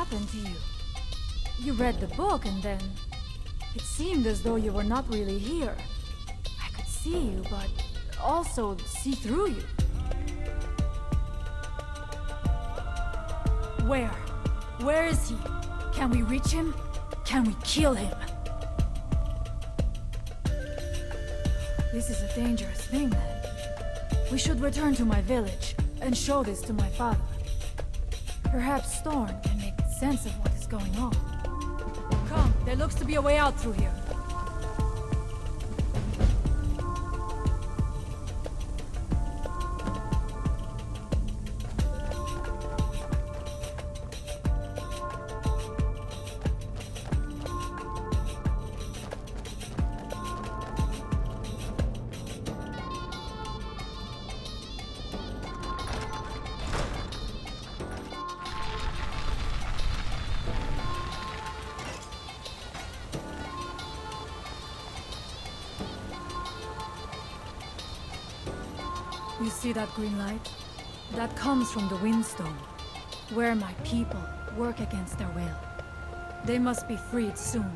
happened to you? You read the book and then... It seemed as though you were not really here. I could see you, but also see through you. Where? Where is he? Can we reach him? Can we kill him? This is a dangerous thing, then. We should return to my village and show this to my father. Perhaps Storn can make sense of what is going on. Come, there looks to be a way out through here. You see that green light? That comes from the Windstone, where my people work against their will. They must be freed soon.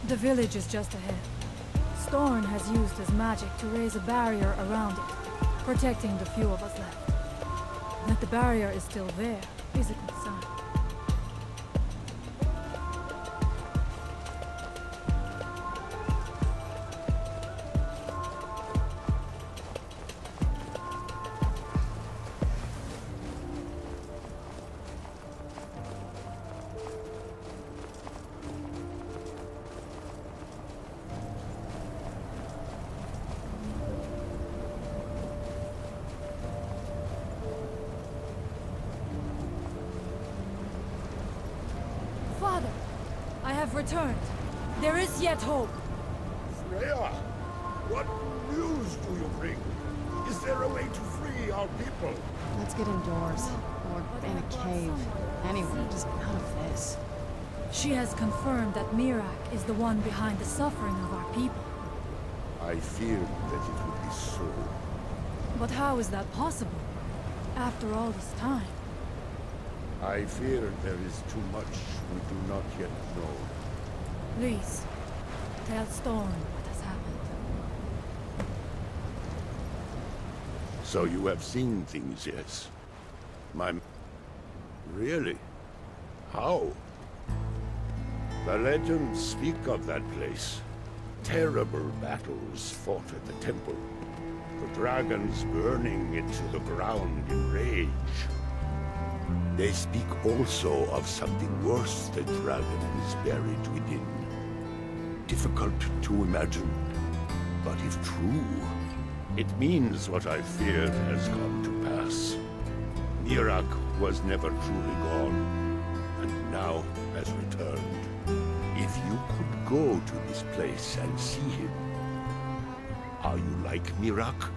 The village is just ahead. Storn has used his magic to raise a barrier around it, protecting the few of us left. That the barrier is still there is a good sign. Father, I have returned. There is yet hope. Frea, what news do you bring? Is there a way to free our people? Let's get indoors. Or in a cave. Anywhere, just out of this. She has confirmed that Miraak is the one behind the suffering of our people. I feared that it would be so. But how is that possible? After all this time? I fear there is too much we do not yet know. Please, tell Storn what has happened. So you have seen things, yes? Really? How? The legends speak of that place. Terrible battles fought at the temple. The dragons burning into the ground in rage. They speak also of something worse than dragons buried within. Difficult to imagine, but if true, it means what I feared has come to pass. Miraak was never truly gone, and now has returned. If you could go to this place and see him, are you like Miraak?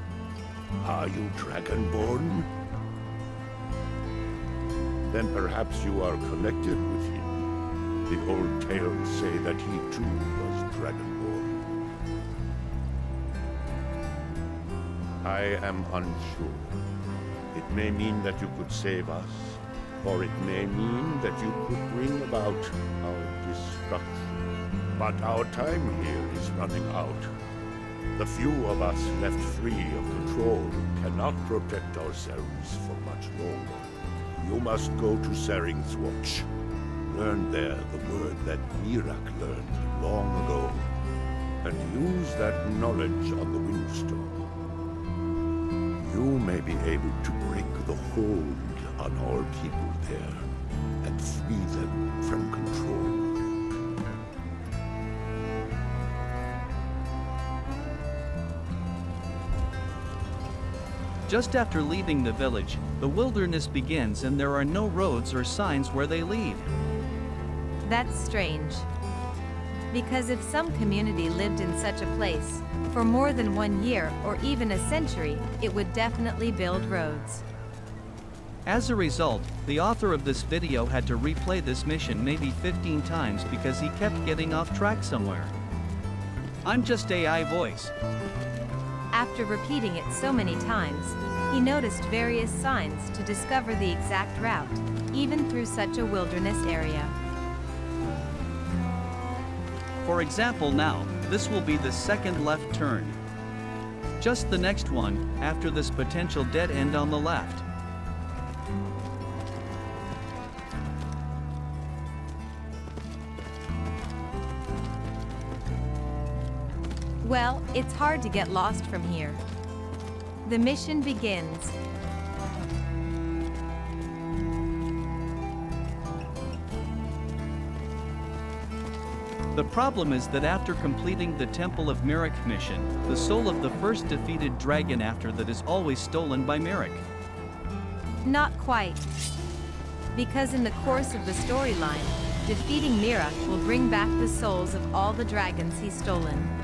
Are you Dragonborn? Then perhaps you are connected with him. The old tales say that he too was Dragonborn. I am unsure. It may mean that you could save us, or it may mean that you could bring about our destruction. But our time here is running out. The few of us left free of control cannot protect ourselves for much longer. You must go to Saring's Watch. Learn there the word that Miraak learned long ago, and use that knowledge on the Windstone. You may be able to break the hold on our people there, and free them from control. Just after leaving the village, the wilderness begins and there are no roads or signs where they lead. That's strange. Because if some community lived in such a place, for more than 1 year or even a century, it would definitely build roads. As a result, the author of this video had to replay this mission maybe 15 times because he kept getting off track somewhere. I'm just AI voice. After repeating it so many times, he noticed various signs to discover the exact route, even through such a wilderness area. For example now, this will be the second left turn. Just the next one, after this potential dead end on the left. Well, it's hard to get lost from here. The mission begins. The problem is that after completing the Temple of Miraak mission, the soul of the first defeated dragon after that is always stolen by Miraak. Not quite. Because in the course of the storyline, defeating Miraak will bring back the souls of all the dragons he's stolen.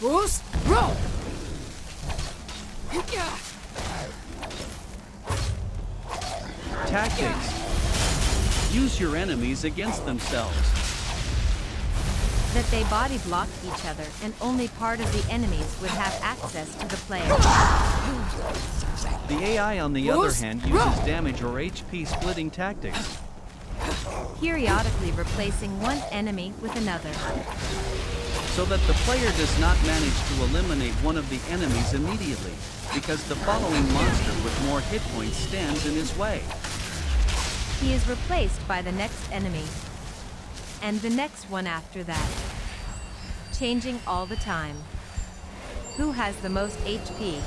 Boost, roll! Tactics. Use your enemies against themselves. That they body block each other and only part of the enemies would have access to the player. The AI on the other hand uses damage or HP splitting tactics. Periodically replacing one enemy with another. So that the player does not manage to eliminate one of the enemies immediately, because the following monster with more hit points stands in his way. He is replaced by the next enemy. And the next one after that. Changing all the time. Who has the most HP?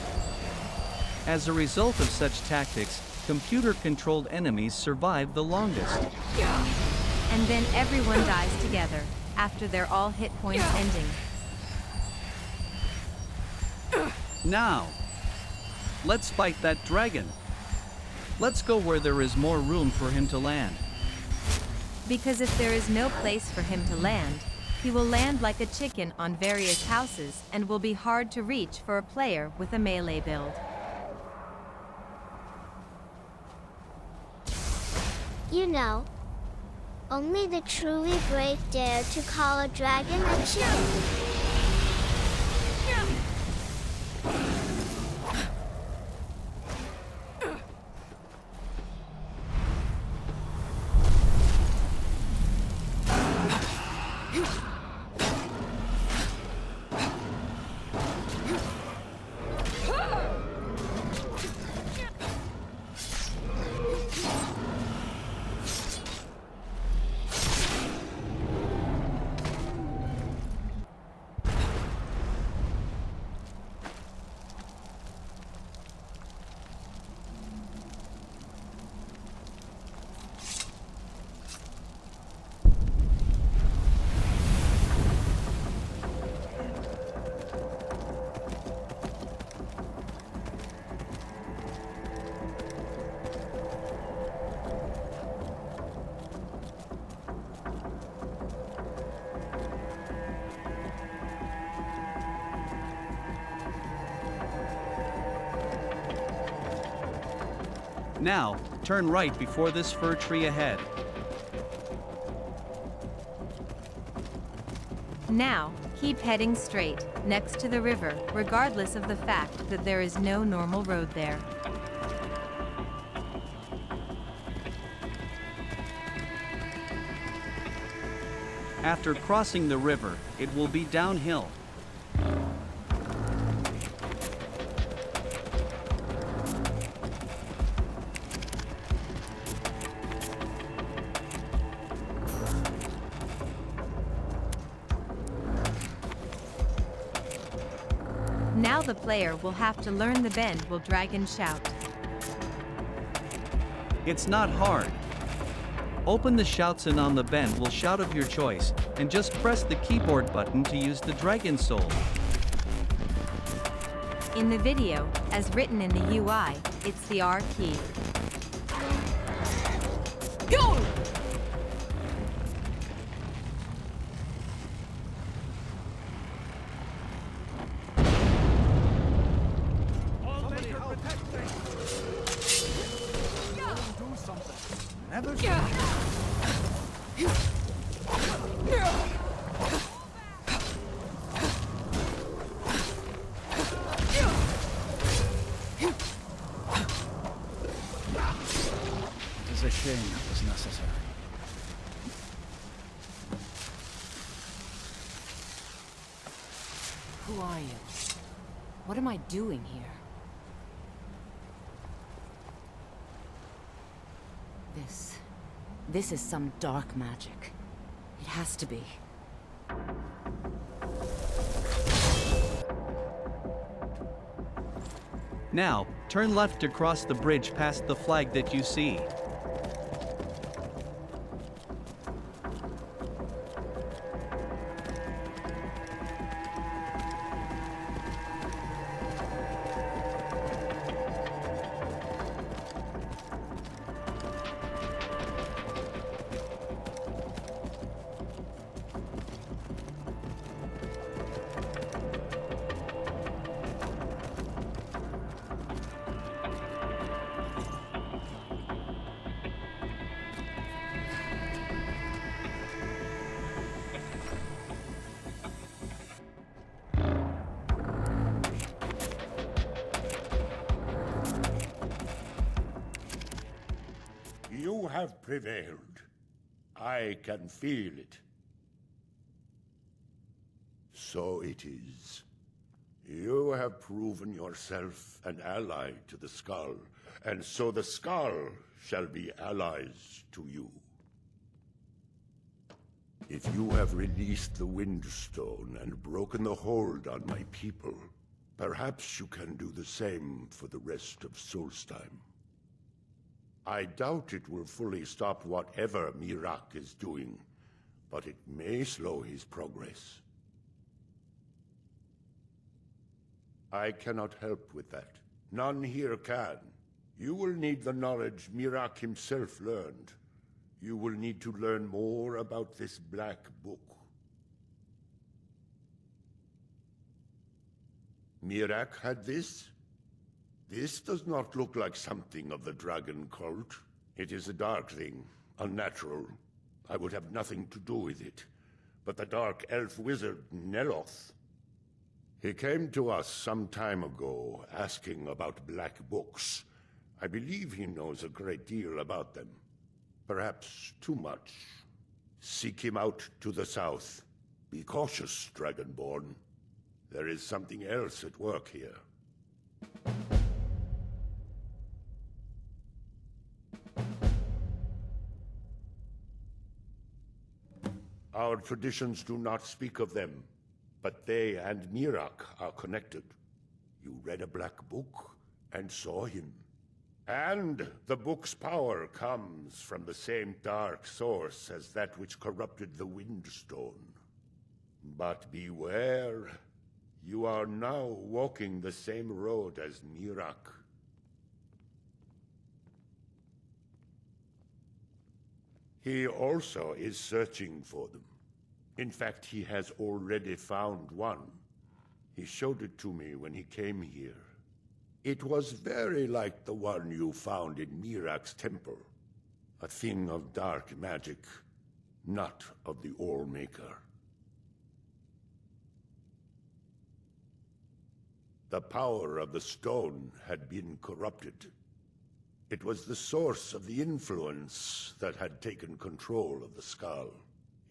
As a result of such tactics, computer-controlled enemies survive the longest. And then everyone dies together, after their all hit points ending. Now, let's fight that dragon. Let's go where there is more room for him to land. Because if there is no place for him to land, he will land like a chicken on various houses and will be hard to reach for a player with a melee build. You know, only the truly brave dare to call a dragon a chicken. Now, turn right before this fir tree ahead. Now, keep heading straight, next to the river, regardless of the fact that there is no normal road there. After crossing the river, it will be downhill. Now the player will have to learn the bend will dragon shout. It's not hard. Open the shouts and on the bend will shout of your choice, and just press the keyboard button to use the dragon soul. In the video, as written in the UI, it's the R key. Go! It's a shame it was necessary. Who are you? What am I doing here? This is some dark magic. It has to be. Now, turn left to cross the bridge past the flag that you see. You have prevailed. I can feel it. So it is. You have proven yourself an ally to the Skaal, and so the Skaal shall be allies to you. If you have released the Windstone and broken the hold on my people, perhaps you can do the same for the rest of Solstheim. I doubt it will fully stop whatever Miraak is doing, but it may slow his progress. I cannot help with that. None here can. You will need the knowledge Miraak himself learned. You will need to learn more about this black book. Miraak had this? This does not look like something of the dragon cult. It is a dark thing, unnatural. I would have nothing to do with it. But the dark elf wizard, Neloth, he came to us some time ago, asking about black books. I believe he knows a great deal about them. Perhaps too much. Seek him out to the south. Be cautious, Dragonborn. There is something else at work here. Our traditions do not speak of them, but they and Miraak are connected. You read a black book and saw him. And the book's power comes from the same dark source as that which corrupted the Windstone. But beware, you are now walking the same road as Miraak. He also is searching for them. In fact, he has already found one. He showed it to me when he came here. It was very like the one you found in Miraak's temple. A thing of dark magic, not of the All-Maker. The power of the stone had been corrupted. It was the source of the influence that had taken control of the Skaal.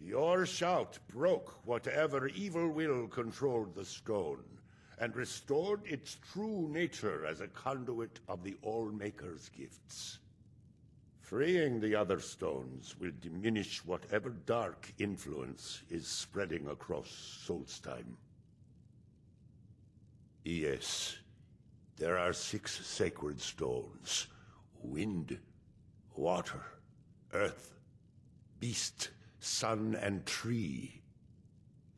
Your shout broke whatever evil will controlled the stone, and restored its true nature as a conduit of the All-Maker's gifts. Freeing the other stones will diminish whatever dark influence is spreading across Solstheim. Yes. There are 6 sacred stones. Wind, water, earth, beast, sun, and tree.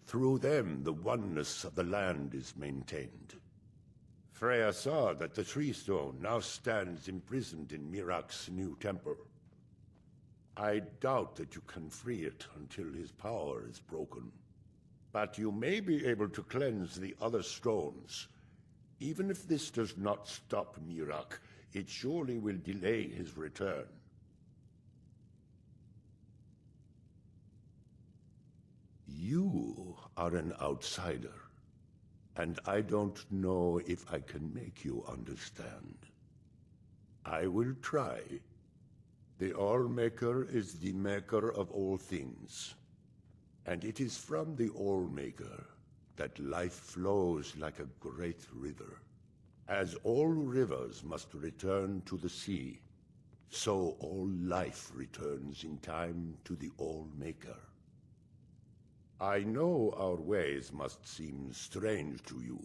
Through them, the oneness of the land is maintained. Frea saw that the tree stone now stands imprisoned in Miraak's new temple. I doubt that you can free it until his power is broken. But you may be able to cleanse the other stones. Even if this does not stop Miraak, it surely will delay his return. You are an outsider, and I don't know if I can make you understand. I will try. The All-Maker is the maker of all things, and it is from the All-Maker that life flows like a great river. As all rivers must return to the sea, so all life returns in time to the All-Maker. I know our ways must seem strange to you,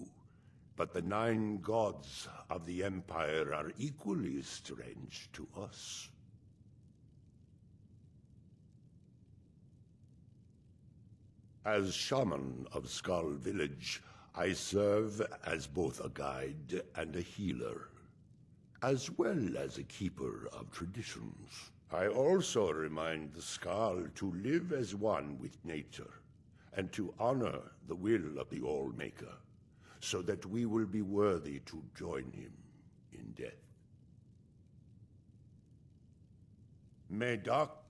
but the 9 gods of the Empire are equally strange to us. As shaman of Skaal village, I serve as both a guide and a healer, as well as a keeper of traditions. I also remind the Skaal to live as one with nature, and to honor the will of the All-Maker, so that we will be worthy to join him in death. May dark